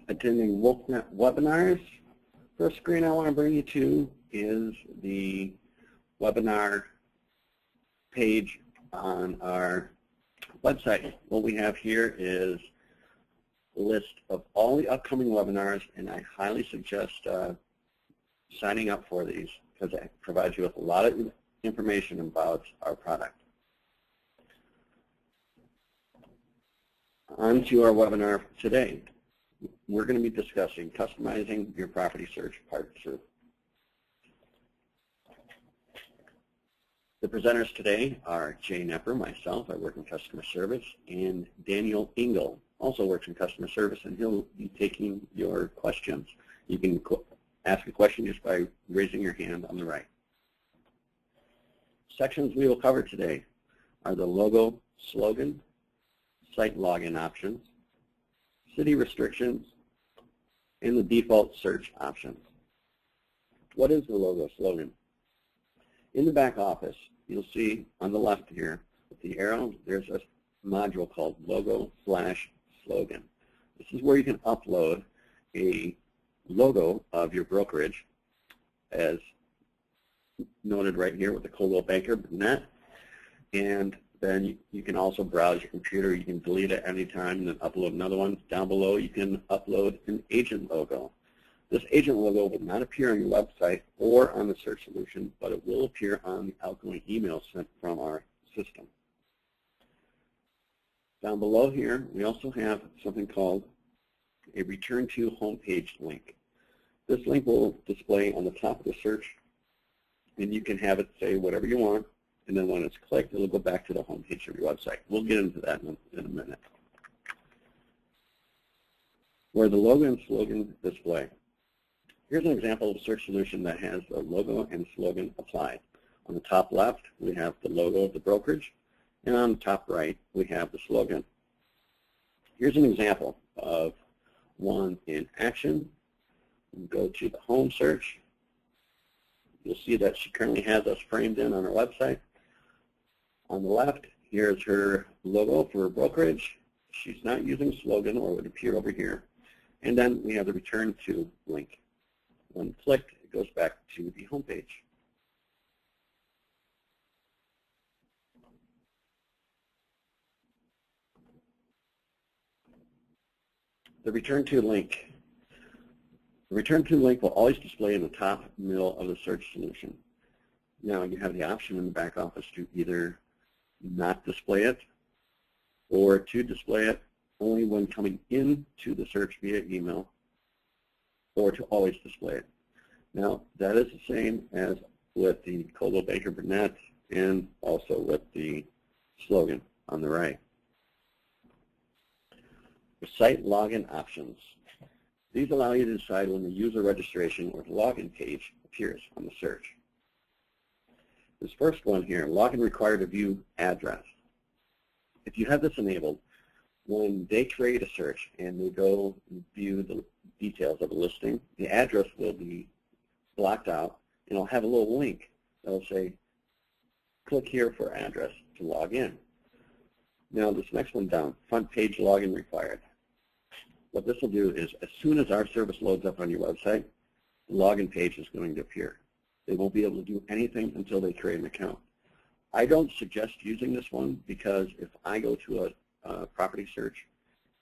attending WolfNet webinars. First screen I want to bring you to is the webinar page on our website. What we have here is a list of all the upcoming webinars, and I highly suggest signing up for these because it provides you with a lot of information about our product. On to our webinar today. We're going to be discussing customizing your property search part 2. The presenters today are Jay Nepper, myself, I work in customer service, and Daniel Engel also works in customer service, and he'll be taking your questions. You can ask a question just by raising your hand on the right. Sections we will cover today are the logo, slogan, site login options, city restrictions, and the default search options. What is the logo slogan? In the back office, you'll see on the left here with the arrow, there's a module called Logo/Slogan. This is where you can upload a logo of your brokerage, as noted right here with the Coldwell Banker .net, and then you can also browse your computer. You can delete it anytime and then upload another one. Down below, you can upload an agent logo. This agent logo will not appear on your website or on the search solution, but it will appear on the outgoing email sent from our system. Down below here, we also have something called a return to homepage link. This link will display on the top of the search, and you can have it say whatever you want, and then when it's clicked, it'll go back to the homepage of your website. We'll get into that in a minute. Where the logo and slogan display. Here's an example of a search solution that has the logo and slogan applied. On the top left, we have the logo of the brokerage, and on the top right, we have the slogan. Here's an example of one in action. We'll go to the home search. You'll see that she currently has us framed in on her website. On the left, here's her logo for her brokerage. She's not using slogan, or it would appear over here. And then we have the return to link. When clicked, it goes back to the home page. The return to link. The return to link will always display in the top middle of the search solution. Now you have the option in the back office to either not display it or to display it only when coming into the search via email, or to always display it. Now that is the same as with the Coldwell Banker .net and also with the slogan on the right. The site login options. These allow you to decide when the user registration or the login page appears on the search. This first one here, login required to view address. If you have this enabled, when they create a search and they go view the details of a listing, the address will be blocked out, and it'll have a little link that will say, click here for address to log in. Now this next one down, front page login required. What this will do is, as soon as our service loads up on your website, the login page is going to appear. They won't be able to do anything until they create an account. I don't suggest using this one because if I go to a property search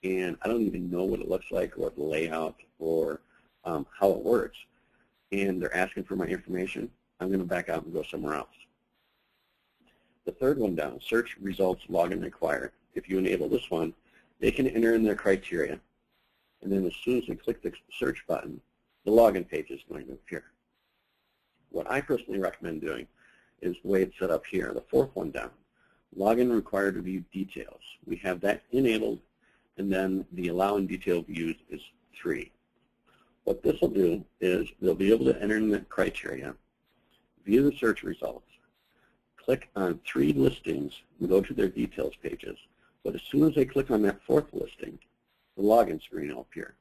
and I don't even know what it looks like or the layout or how it works, and they're asking for my information, I'm going to back out and go somewhere else. The third one down, search results login required. If you enable this one, they can enter in their criteria, and then as soon as they click the search button, the login page is going to appear. What I personally recommend doing is the way it's set up here, the fourth one down, login required to view details. We have that enabled, and then the allow in detail views is 3. What this will do is they'll be able to enter in the criteria, view the search results, click on 3 listings and go to their details pages. But as soon as they click on that 4th listing, the login screen will appear.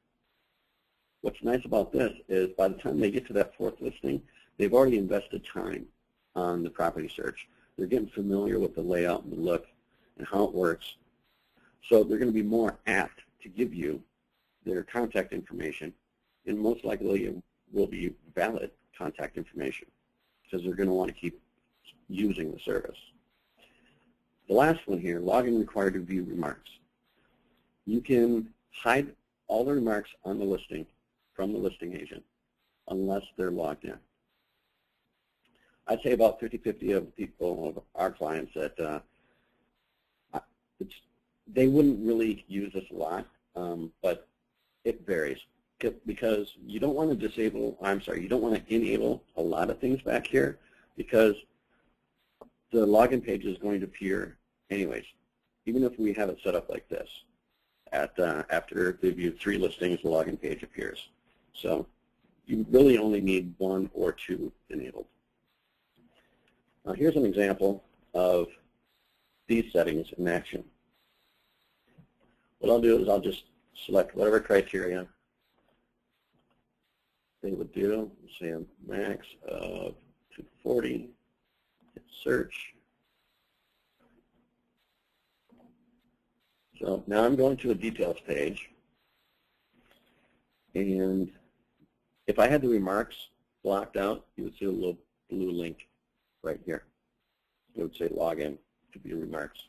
What's nice about this is by the time they get to that 4th listing, they've already invested time on the property search. They're getting familiar with the layout and the look and how it works. So they're going to be more apt to give you their contact information, and most likely it will be valid contact information because they're going to want to keep using the service. The last one here, login required to view remarks. You can hide all the remarks on the listing from the listing agent unless they're logged in. I'd say about 50-50 of people, of our clients, that they wouldn't really use this a lot, but it varies because you don't want to you don't want to enable a lot of things back here because the login page is going to appear anyways, even if we have it set up like this. After they've viewed 3 listings, the login page appears. So you really only need 1 or 2 enabled. Now here's an example of these settings in action. What I'll do is I'll just select whatever criteria they would do. Say a max of 240, hit search. So now I'm going to a details page, and if I had the remarks blocked out, you would see a little blue link right here. It would say login to view remarks.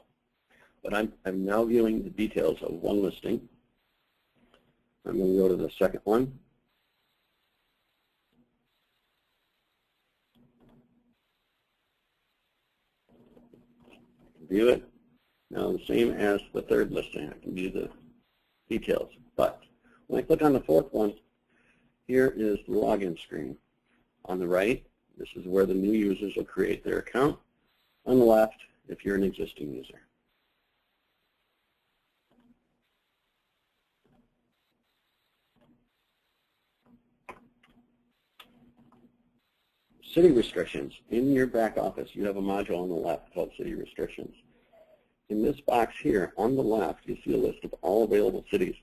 But I'm now viewing the details of one listing. I'm going to go to the second one. View it. Now the same as the third listing, I can view the details. But when I click on the fourth one, here is the login screen. On the right, this is where the new users will create their account. On the left, if you're an existing user. City restrictions. In your back office, you have a module on the left called City Restrictions. In this box here, on the left, you see a list of all available cities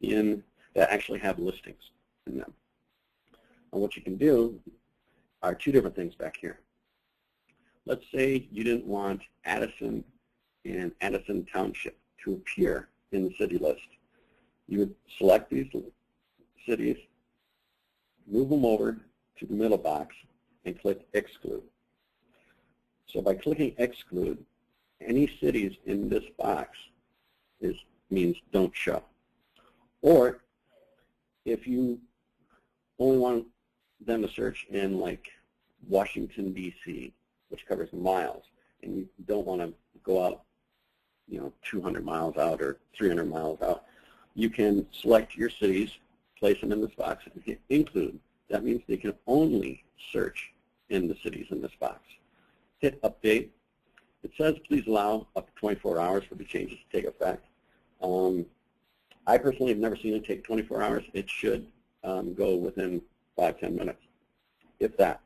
that actually have listings in them. And what you can do are 2 different things back here. Let's say you didn't want Addison and Addison Township to appear in the city list. You would select these cities, move them over to the middle box, and click Exclude. So by clicking Exclude, any cities in this box means don't show. Or if you only want them to search in like Washington, D.C., which covers miles, and you don't want to go out 200 miles out or 300 miles out, you can select your cities, place them in this box, and hit Include. That means they can only search in the cities in this box. Hit Update. It says please allow up to 24 hours for the changes to take effect. I personally have never seen it take 24 hours. It should go within 5-10 minutes, if that.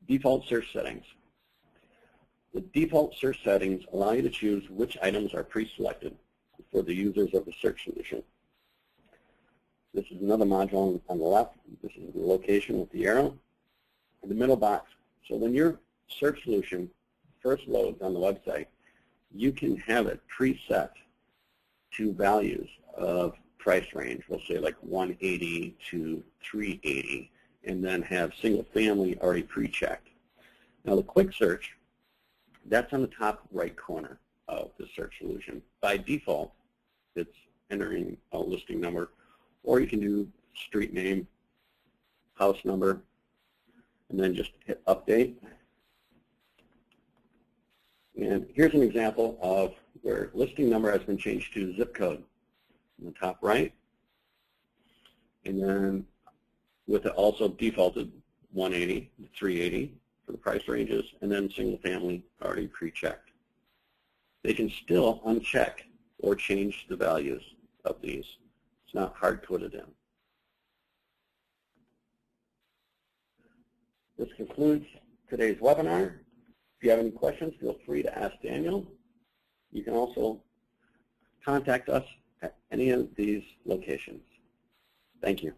Default search settings. The default search settings allow you to choose which items are pre-selected for the users of the search solution. This is another module on the left. This is the location with the arrow. In the middle box. So when your search solution first loads on the website, you can have it preset to values of price range. We'll say like 180 to 380, and then have single family already pre-checked. Now the quick search, that's on the top right corner of the search solution. By default, it's entering a listing number, or you can do street name, house number, and then just hit Update. And here's an example of where listing number has been changed to zip code in the top right. And then with it also defaulted 180 to 380 for the price ranges, and then single family already pre-checked. They can still uncheck or change the values of these. It's not hard-coded in. This concludes today's webinar. If you have any questions, feel free to ask Daniel. You can also contact us at any of these locations. Thank you.